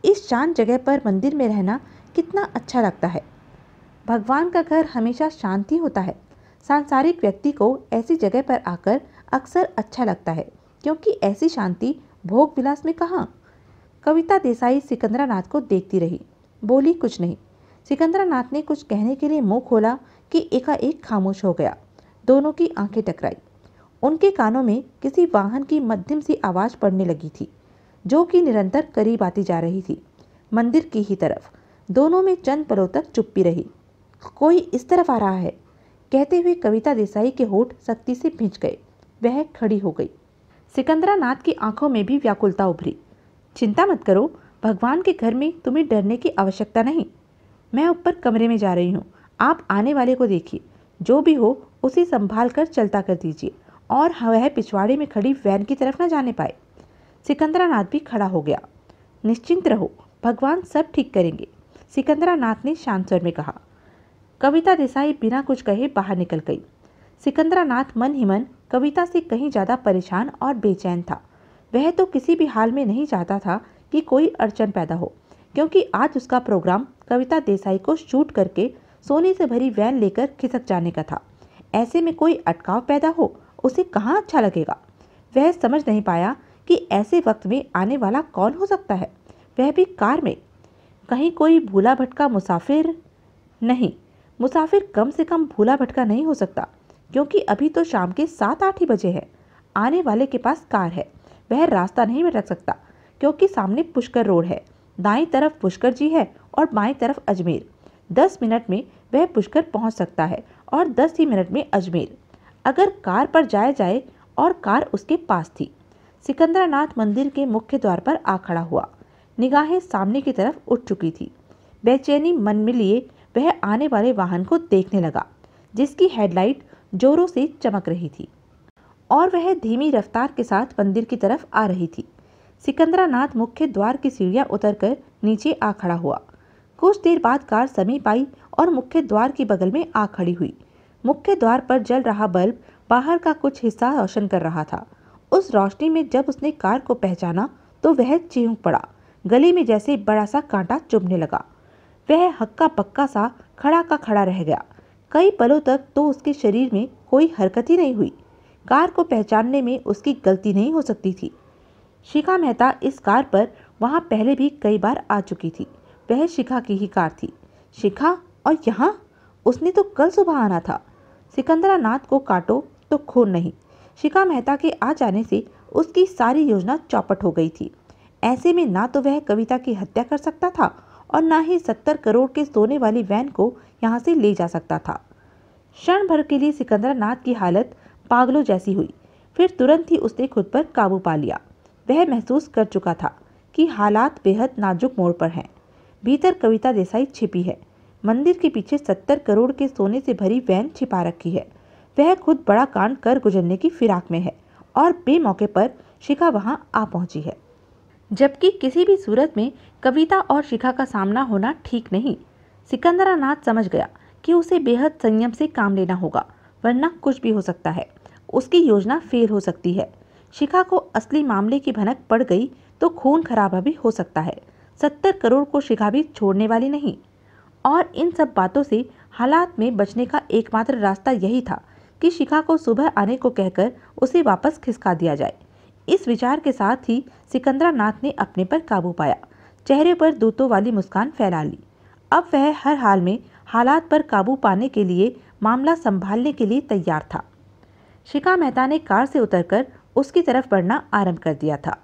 इस शांत जगह पर मंदिर में रहना कितना अच्छा लगता है। भगवान का घर हमेशा शांति होता है। सांसारिक व्यक्ति को ऐसी जगह पर आकर अक्सर अच्छा लगता है, क्योंकि ऐसी शांति भोग विलास में कहाँ। कविता देसाई सिकंदरानाथ को देखती रही, बोली कुछ नहीं। सिकंदरानाथ ने कुछ कहने के लिए मुंह खोला कि एकाएक खामोश हो गया। दोनों की आंखें टकराई। उनके कानों में किसी वाहन की मध्यम सी आवाज़ पड़ने लगी थी, जो कि निरंतर करीब आती जा रही थी, मंदिर की ही तरफ। दोनों में चंद पलों तक चुप्पी रही। कोई इस तरफ आ रहा है, कहते हुए कविता देसाई के होठ सख्ती से भींच गए। वह खड़ी हो गई। सिकंदरानाथ की आंखों में भी व्याकुलता उभरी। चिंता मत करो, भगवान के घर में तुम्हें डरने की आवश्यकता नहीं। मैं ऊपर कमरे में जा रही हूँ, आप आने वाले को देखिए, जो भी हो उसे संभाल कर चलता कर दीजिए, और वह पिछवाड़े में खड़ी वैन की तरफ न जाने पाए। सिकंदरानाथ भी खड़ा हो गया। निश्चिंत रहो, भगवान सब ठीक करेंगे, सिकंदरानाथ ने शांत स्वर में कहा। कविता देसाई बिना कुछ कहे बाहर निकल गई। सिकंदरानाथ मन ही मन कविता से कहीं ज़्यादा परेशान और बेचैन था। वह तो किसी भी हाल में नहीं चाहता था कि कोई अड़चन पैदा हो, क्योंकि आज उसका प्रोग्राम कविता देसाई को शूट करके सोने से भरी वैन लेकर खिसक जाने का था। ऐसे में कोई अटकाव पैदा हो, उसे कहाँ अच्छा लगेगा। वह समझ नहीं पाया कि ऐसे वक्त में आने वाला कौन हो सकता है, वह भी कार में। कहीं कोई भूला भटका मुसाफिर? नहीं, मुसाफिर कम से कम भूला भटका नहीं हो सकता, क्योंकि अभी तो शाम के 7-8 ही बजे हैं। आने वाले के पास कार है, वह रास्ता नहीं भटक सकता, क्योंकि सामने पुष्कर रोड है। दाईं तरफ पुष्कर जी है और बाईं तरफ अजमेर। 10 मिनट में वह पुष्कर पहुंच सकता है और 10 ही मिनट में अजमेर, अगर कार पर जाया जाए, और कार उसके पास थी। सिकंदरानाथ मंदिर के मुख्य द्वार पर आ खड़ा हुआ। निगाहें सामने की तरफ उठ चुकी थी। बेचैनी मन में लिए वह आने वाले वाहन को देखने लगा, जिसकी हेडलाइट जोरों से चमक रही थी और वह धीमी रफ्तार के साथ मंदिर की तरफ आ रही थी। सिकंदरानाथ मुख्य द्वार की सीढ़ियां उतरकर नीचे आ खड़ा हुआ। कुछ देर बाद कार समीप आई और मुख्य द्वार के बगल में आ खड़ी हुई। मुख्य द्वार पर जल रहा बल्ब बाहर का कुछ हिस्सा रोशन कर रहा था। उस रोशनी में जब उसने कार को पहचाना तो वह चीख पड़ा, गले में जैसे बड़ा सा कांटा चुभने लगा। वह हक्का पक्का सा खड़ा का खड़ा रह गया। कई पलों तक तो उसके शरीर में कोई हरकत ही नहीं हुई। कार को पहचानने में उसकी गलती नहीं हो सकती थी। शिखा मेहता इस कार पर वहां पहले भी कई बार आ चुकी थी। वह शिखा की ही कार थी। शिखा, और यहाँ? उसने तो कल सुबह आना था। सिकंदरानाथ को काटो तो खून नहीं। शिखा मेहता के आ जाने से उसकी सारी योजना चौपट हो गई थी। ऐसे में ना तो वह कविता की हत्या कर सकता था और ना ही 70 करोड़ के सोने वाली वैन को यहाँ से ले जा सकता था। क्षण भर के लिए सिकंदरानाथ की हालत पागलों जैसी हुई। फिर तुरंत ही उसने खुद पर काबू पा लिया। वह महसूस कर चुका था कि हालात बेहद नाजुक मोड़ पर हैं। भीतर कविता देसाई छिपी है। मंदिर के पीछे 70 करोड़ के सोने से भरी वैन छिपा रखी है। वह खुद बड़ा कांड कर गुजरने की फिराक में है और बेमौके पर शिखा वहां आ पहुंची है। जबकि किसी भी सूरत में कविता और शिखा का सामना होना ठीक नहीं। सिकंदरानाथ समझ गया कि उसे बेहद संयम से काम लेना होगा, वरना कुछ भी हो सकता है। उसकी योजना फेल हो सकती है। शिखा को असली मामले की भनक पड़ गई तो खून खराबा भी हो सकता है। 70 करोड़ को शिखा भी छोड़ने वाली नहीं। और इन सब बातों से हालात में बचने का एकमात्र रास्ता यही था कि शिखा को सुबह आने को कहकर उसे वापस खिसका दिया जाए। इस विचार के साथ ही सिकंदरानाथ ने अपने पर काबू पाया। चेहरे पर दूतों वाली मुस्कान फैला ली। अब वह हर हाल में हालात पर काबू पाने के लिए, मामला संभालने के लिए तैयार था। शिखा मेहता ने कार से उतरकर उसकी तरफ बढ़ना आरंभ कर दिया था।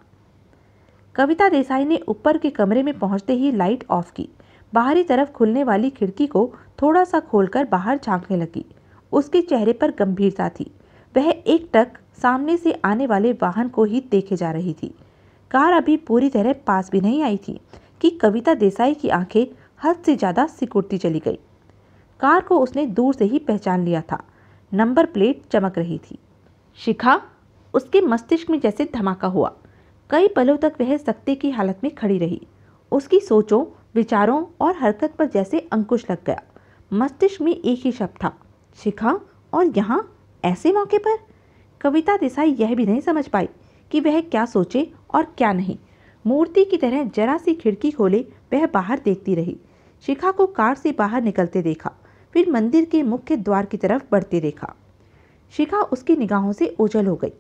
कविता देसाई ने ऊपर के कमरे में पहुंचते ही लाइट ऑफ की। बाहरी तरफ खुलने वाली खिड़की को थोड़ा सा खोलकर बाहर झांकने लगी। उसके चेहरे पर गंभीरता थी। वह एकटक सामने से आने वाले वाहन को ही देखे जा रही थी। कार अभी पूरी तरह पास भी नहीं आई थी कि कविता देसाई की आंखें हद से ज्यादा सिकुड़ती चली गई। कार को उसने दूर से ही पहचान लिया था। नंबर प्लेट चमक रही थी। शिखा, उसके मस्तिष्क में जैसे धमाका हुआ। कई पलों तक वह सख्ते की हालत में खड़ी रही। उसकी सोचों, विचारों और हरकत पर जैसे अंकुश लग गया। मस्तिष्क में एक ही शब्द था, शिखा। और यहाँ ऐसे मौके पर कविता देसाई यह भी नहीं समझ पाई कि वह क्या सोचे और क्या नहीं। मूर्ति की तरह जरा सी खिड़की खोले वह बाहर देखती रही। शिखा को कार से बाहर निकलते देखा, फिर मंदिर के मुख्य द्वार की तरफ बढ़ते देखा। शिखा उसकी निगाहों से ओझल हो गई।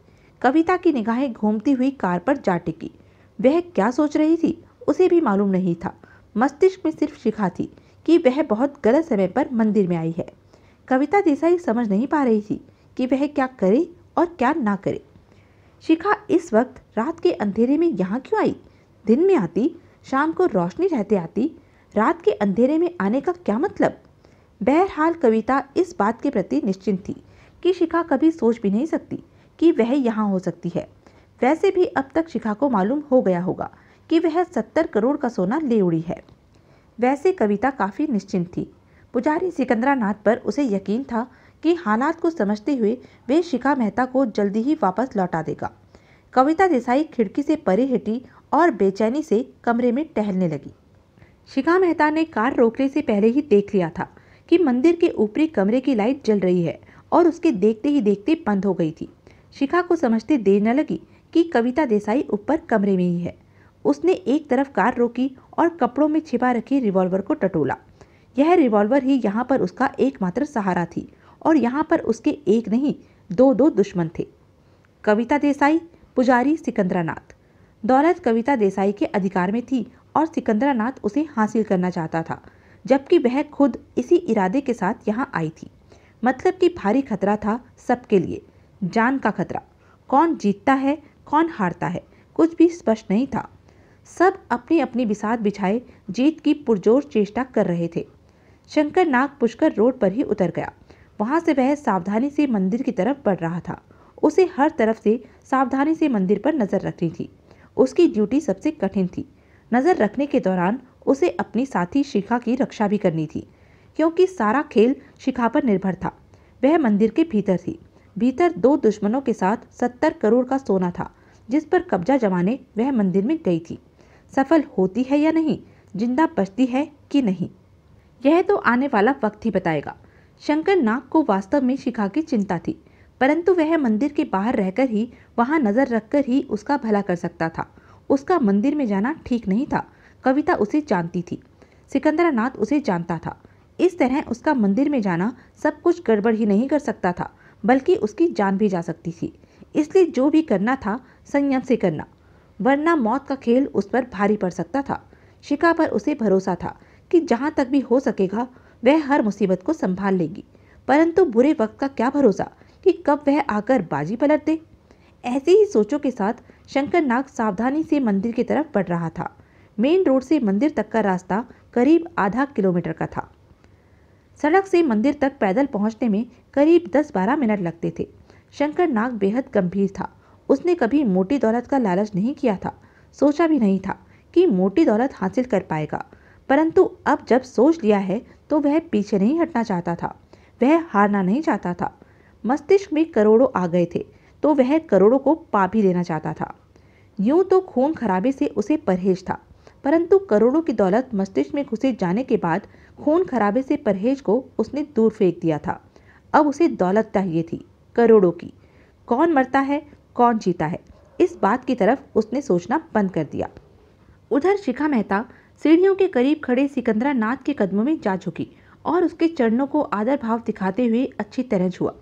कविता की निगाहें घूमती हुई कार पर जा टिकी। वह क्या सोच रही थी उसे भी मालूम नहीं था। मस्तिष्क में सिर्फ शिखा थी कि वह बहुत गलत समय पर मंदिर में आई है। कविता देसाई समझ नहीं पा रही थी कि वह क्या करे और क्या ना करे। शिखा इस वक्त रात के अंधेरे में यहाँ क्यों आई? दिन में आती, शाम को रोशनी रहते आती। रात के अंधेरे में आने का क्या मतलब? बहरहाल कविता इस बात के प्रति निश्चिंत थी कि शिखा कभी सोच भी नहीं सकती कि वह यहाँ हो सकती है। वैसे भी अब तक शिखा को मालूम हो गया होगा कि वह 70 करोड़ का सोना ले उड़ी है। वैसे कविता काफ़ी निश्चिंत थी। पुजारी सिकंदरानाथ पर उसे यकीन था कि हालात को समझते हुए वे शिखा मेहता को जल्दी ही वापस लौटा देगा। कविता देसाई खिड़की से परे हटी और बेचैनी से कमरे में टहलने लगी। शिखा मेहता ने कार रोकने से पहले ही देख लिया था कि मंदिर के ऊपरी कमरे की लाइट जल रही है और उसके देखते ही देखते बंद हो गई थी। शिखा को समझते देर न लगी कि कविता देसाई ऊपर कमरे में ही है। उसने एक तरफ कार रोकी और कपड़ों में छिपा रखी रिवॉल्वर को टटोला। यह रिवॉल्वर ही यहाँ पर उसका एकमात्र सहारा थी और यहाँ पर उसके एक नहीं दो दुश्मन थे। कविता देसाई, पुजारी सिकंदरानाथ। दौलत कविता देसाई के अधिकार में थी और सिकंदरानाथ उसे हासिल करना चाहता था, जबकि वह खुद इसी इरादे के साथ यहाँ आई थी। मतलब कि भारी खतरा था सबके लिए, जान का खतरा। कौन जीतता है कौन हारता है कुछ भी स्पष्ट नहीं था। सब अपनी अपनी बिसात बिछाए जीत की पुरजोर चेष्टा कर रहे थे। शंकर नाग पुष्कर रोड पर ही उतर गया। वहां से वह सावधानी से मंदिर की तरफ बढ़ रहा था। उसे हर तरफ से सावधानी से मंदिर पर नजर रखनी थी। उसकी ड्यूटी सबसे कठिन थी। नजर रखने के दौरान उसे अपनी साथी शिखा की रक्षा भी करनी थी, क्योंकि सारा खेल शिखा पर निर्भर था। वह मंदिर के भीतर थी। भीतर दो दुश्मनों के साथ 70 करोड़ का सोना था, जिस पर कब्जा जमाने वह मंदिर में गई थी। सफल होती है या नहीं, जिंदा बचती है कि नहीं, यह तो आने वाला वक्त ही बताएगा। शंकर नाग को वास्तव में शिखा की चिंता थी, परंतु वह मंदिर के बाहर रहकर ही, वहां नजर रखकर ही उसका भला कर सकता था। उसका मंदिर में जाना ठीक नहीं था। कविता उसे जानती थी। सिकंदरानाथ उसे जानता था। इस तरह उसका मंदिर में जाना सब कुछ गड़बड़ ही नहीं कर सकता था, बल्कि उसकी जान भी जा सकती थी। इसलिए जो भी करना था संयम से करना, वरना मौत का खेल उस पर भारी पड़ सकता था। शिखा पर उसे भरोसा था कि जहाँ तक भी हो सकेगा वह हर मुसीबत को संभाल लेगी, परंतु बुरे वक्त का क्या भरोसा कि कब वह आकर बाजी पलट दे। ऐसी ही सोचों के साथ शंकर नाग सावधानी से मंदिर की तरफ बढ़ रहा था। मेन रोड से मंदिर तक का रास्ता करीब आधा किलोमीटर का था। सड़क से मंदिर तक पैदल पहुंचने में करीब 10-12 मिनट लगते थे। शंकर नाग बेहद गंभीर था। उसने कभी मोटी दौलत का लालच नहीं किया था, सोचा भी नहीं था कि मोटी दौलत हासिल कर पाएगा, परंतु अब जब सोच लिया है तो वह पीछे नहीं हटना चाहता था। वह हारना नहीं चाहता था। मस्तिष्क में करोड़ों आ गए थे तो वह करोड़ों को पा भी लेना चाहता था। यूं तो खून खराबे से उसे परहेज था, परंतु करोड़ों की दौलत मस्तिष्क में घुसे जाने के बाद खून खराबे से परहेज को उसने दूर फेंक दिया था। अब उसे दौलत चाहिए थी, करोड़ों की। कौन मरता है कौन जीता है, इस बात की तरफ उसने सोचना बंद कर दिया। उधर शिखा मेहता सीढ़ियों के करीब खड़े सिकंदरानाथ के कदमों में जा झुकी और उसके चरणों को आदर भाव दिखाते हुए अच्छी तरह छुआ।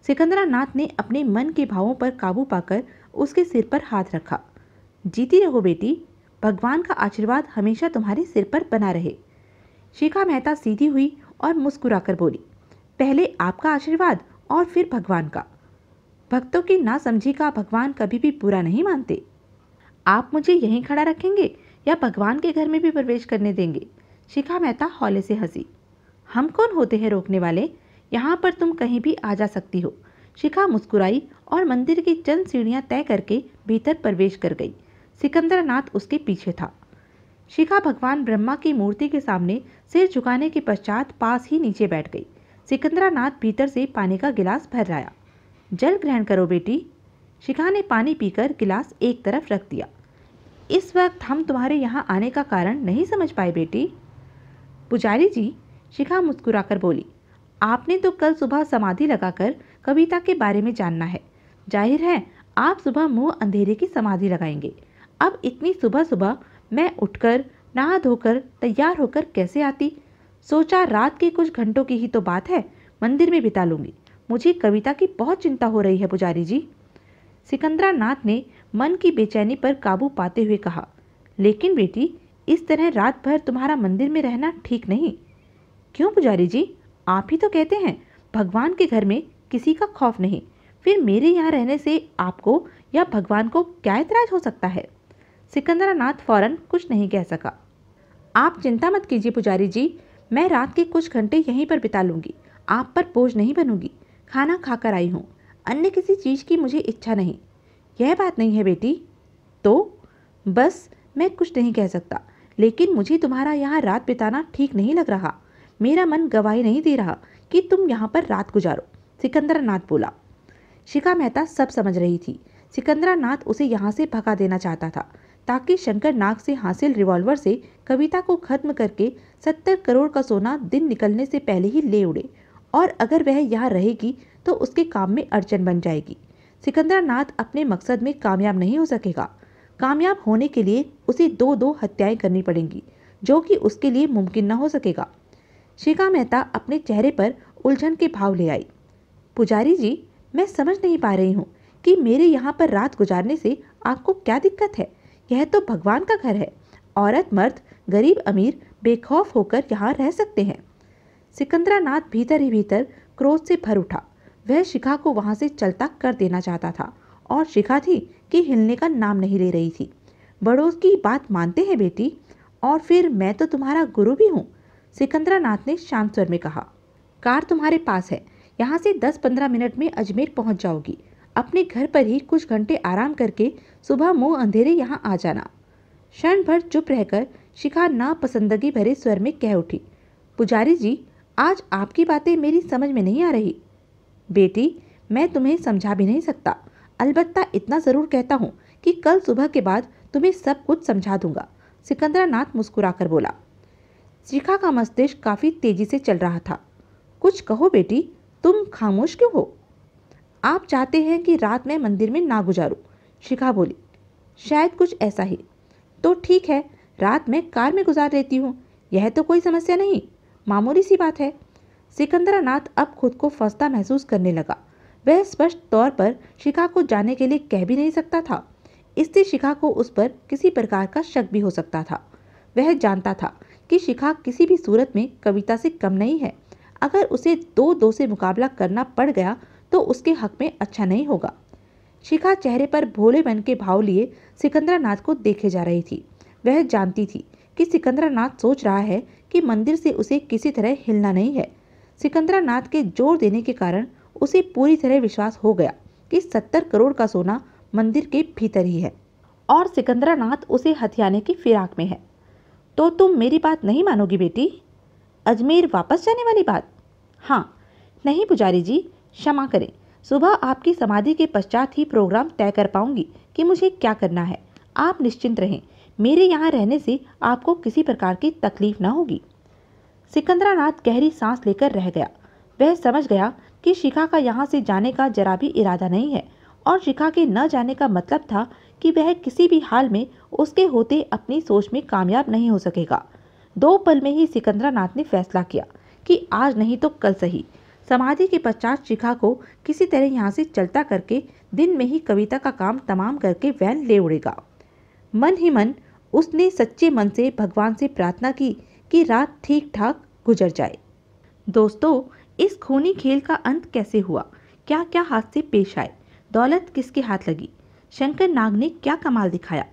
सिकंदरानाथ ने अपने मन के भावों पर काबू पाकर उसके सिर पर हाथ रखा। जीती रहो बेटी, भगवान का आशीर्वाद हमेशा तुम्हारे सिर पर बना रहे। शिखा मेहता सीधी हुई और मुस्कुराकर बोली, पहले आपका आशीर्वाद और फिर भगवान का। भक्तों की नासमझी का भगवान कभी भी बुरा नहीं मानते। आप मुझे यहीं खड़ा रखेंगे या भगवान के घर में भी प्रवेश करने देंगे? शिखा मेहता हौले से हंसी। हम कौन होते हैं रोकने वाले, यहाँ पर तुम कहीं भी आ जा सकती हो। शिखा मुस्कुराई और मंदिर की चंद सीढ़ियाँ तय करके भीतर प्रवेश कर गई। सिकंदरानाथ उसके पीछे था। शिखा भगवान ब्रह्मा की मूर्ति के सामने सिर झुकाने के पश्चात पास ही नीचे बैठ गई। सिकंदरानाथ भीतर से पानी का गिलास भर लाया। जल ग्रहण करो बेटी। शिखा ने पानी पीकर गिलास एक तरफ रख दिया। इस वक्त हम तुम्हारे यहाँ आने का कारण नहीं समझ पाए बेटी। पुजारी जी, शिखा मुस्कुराकर बोली, आपने तो कल सुबह समाधि लगाकर कविता के बारे में जानना है। जाहिर है आप सुबह मुंह अंधेरे की समाधि लगाएंगे। अब इतनी सुबह सुबह मैं उठकर नहा धोकर तैयार होकर कैसे आती? सोचा रात के कुछ घंटों की ही तो बात है, मंदिर में बिता लूंगी। मुझे कविता की बहुत चिंता हो रही है पुजारी जी। सिकंदरानाथ ने मन की बेचैनी पर काबू पाते हुए कहा, लेकिन बेटी इस तरह रात भर तुम्हारा मंदिर में रहना ठीक नहीं। क्यों पुजारी जी? आप ही तो कहते हैं भगवान के घर में किसी का खौफ नहीं, फिर मेरे यहाँ रहने से आपको या भगवान को क्या ऐतराज हो सकता है? सिकंदरानाथ फौरन कुछ नहीं कह सका। आप चिंता मत कीजिए पुजारी जी, मैं रात के कुछ घंटे यहीं पर बिता लूंगी। आप पर बोझ नहीं बनूंगी। खाना खाकर आई हूँ, अन्य किसी चीज़ की मुझे इच्छा नहीं। यह बात नहीं है बेटी? तो बस मैं कुछ नहीं कह सकता, लेकिन मुझे तुम्हारा यहाँ रात बिताना ठीक नहीं लग रहा। मेरा मन गवाही नहीं दे रहा कि तुम यहाँ पर रात गुजारो। सिकंदरानाथ बोला। शिखा मेहता सब समझ रही थी। सिकंदरानाथ उसे यहाँ से भगा देना चाहता था ताकि शंकर नाग से हासिल रिवॉल्वर से कविता को खत्म करके 70 करोड़ का सोना दिन निकलने से पहले ही ले उड़े, और अगर वह यहाँ रहेगी तो उसके काम में अड़चन बन जाएगी। सिकंदरानाथ अपने मकसद में कामयाब नहीं हो सकेगा। कामयाब होने के लिए उसे 2-2 हत्याएं करनी पड़ेंगी, जो कि उसके लिए मुमकिन न हो सकेगा। शिखा मेहता अपने चेहरे पर उलझन के भाव ले आई। पुजारी जी, मैं समझ नहीं पा रही हूँ कि मेरे यहाँ पर रात गुजारने से आपको क्या दिक्कत है। यह तो भगवान का घर है। औरत मर्द गरीब अमीर बेखौफ होकर यहाँ रह सकते हैं। सिकंदरानाथ भीतर ही भीतर क्रोध से भर उठा। वह शिखा को वहाँ से चलता कर देना चाहता था, और शिखा थी कि हिलने का नाम नहीं ले रही थी। बड़ों की बात मानते हैं बेटी, और फिर मैं तो तुम्हारा गुरु भी हूँ। सिकंदरानाथ ने शांत स्वर में कहा। कार तुम्हारे पास है, यहाँ से 10-15 मिनट में अजमेर पहुँच जाओगी। अपने घर पर ही कुछ घंटे आराम करके सुबह मुंह अंधेरे यहाँ आ जाना। क्षण भर चुप रहकर शिखा नापसंदगी भरे स्वर में कह उठी, पुजारी जी, आज आपकी बातें मेरी समझ में नहीं आ रही। बेटी, मैं तुम्हें समझा भी नहीं सकता, अलबत्ता इतना ज़रूर कहता हूँ कि कल सुबह के बाद तुम्हें सब कुछ समझा दूंगा। सिकंदरानाथ मुस्कुराकर बोला। शिखा का मस्तिष्क काफ़ी तेजी से चल रहा था। कुछ कहो बेटी, तुम खामोश क्यों हो? आप चाहते हैं कि रात में मंदिर में ना गुजारूं, शिखा बोली। शायद कुछ ऐसा ही। तो ठीक है, रात में कार में गुजार लेती हूँ। यह तो कोई समस्या नहीं, मामूली सी बात है। सिकंदरानाथ अब खुद को फंसता महसूस करने लगा। वह स्पष्ट तौर पर शिखा को जाने के लिए कह भी नहीं सकता था। इससे शिखा को उस पर किसी प्रकार का शक भी हो सकता था। वह जानता था कि शिखा किसी भी सूरत में कविता से कम नहीं है। अगर उसे 2-2 से मुकाबला करना पड़ गया तो उसके हक में अच्छा नहीं होगा। शिखा चेहरे पर भोलेपन के भाव लिए सिकंदरानाथ को देखे जा रही थी। वह जानती थी कि सिकंदरानाथ सोच रहा है कि मंदिर से उसे किसी तरह हिलना नहीं है। सिकंदरानाथ के जोर देने के कारण उसे पूरी तरह विश्वास हो गया कि 70 करोड़ का सोना मंदिर के भीतर ही है और सिकंदरानाथ उसे हथियाने की फिराक में है। तो तुम मेरी बात नहीं मानोगी बेटी? अजमेर वापस जाने वाली बात? हाँ। नहीं पुजारी जी, क्षमा करें। सुबह आपकी समाधि के पश्चात ही प्रोग्राम तय कर पाऊंगी कि मुझे क्या करना है। आप निश्चिंत रहें, मेरे यहाँ रहने से आपको किसी प्रकार की तकलीफ न होगी। सिकंदरानाथ गहरी सांस लेकर रह गया। वह समझ गया कि शिखा का यहाँ से जाने का जरा भी इरादा नहीं है और शिखा के न जाने का मतलब था कि वह किसी भी हाल में उसके होते अपनी सोच में कामयाब नहीं हो सकेगा। 2 पल में ही सिकंदरानाथ ने फैसला किया कि आज नहीं तो कल सही समाधि के पश्चात शिखा को किसी तरह यहाँ से चलता करके दिन में ही कविता का काम तमाम करके वैन ले उड़ेगा। मन ही मन उसने सच्चे मन से भगवान से प्रार्थना की कि रात ठीक ठाक गुजर जाए। दोस्तों, इस खूनी खेल का अंत कैसे हुआ? क्या क्या हादसे पेश आए? दौलत किसके हाथ लगी? शंकर नाग ने क्या कमाल दिखाया?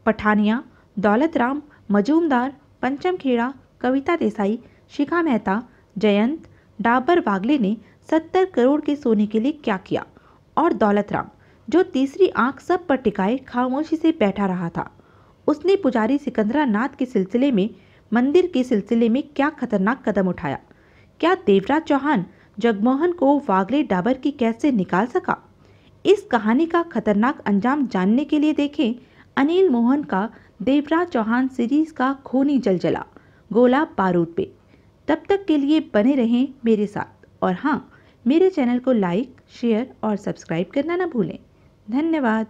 पठानिया, दौलत राम मजूमदार, पंचम खेड़ा, कविता देसाई, शिखा मेहता, जयंत, डाबर वागले ने 70 करोड़ के सोने के लिए क्या किया? और दौलत राम, जो तीसरी आंख सब पर टिकाए खामोशी से बैठा रहा था, उसने पुजारी सिकंदरानाथ के सिलसिले में, मंदिर के सिलसिले में क्या खतरनाक कदम उठाया? क्या देवराज चौहान जगमोहन को वागले डाबर की कैद से निकाल सका? इस कहानी का खतरनाक अंजाम जानने के लिए देखें अनिल मोहन का देवराज चौहान सीरीज का खूनी जलजला गोला बारूद पे। तब तक के लिए बने रहें मेरे साथ और हाँ, मेरे चैनल को लाइक, शेयर और सब्सक्राइब करना ना भूलें। धन्यवाद।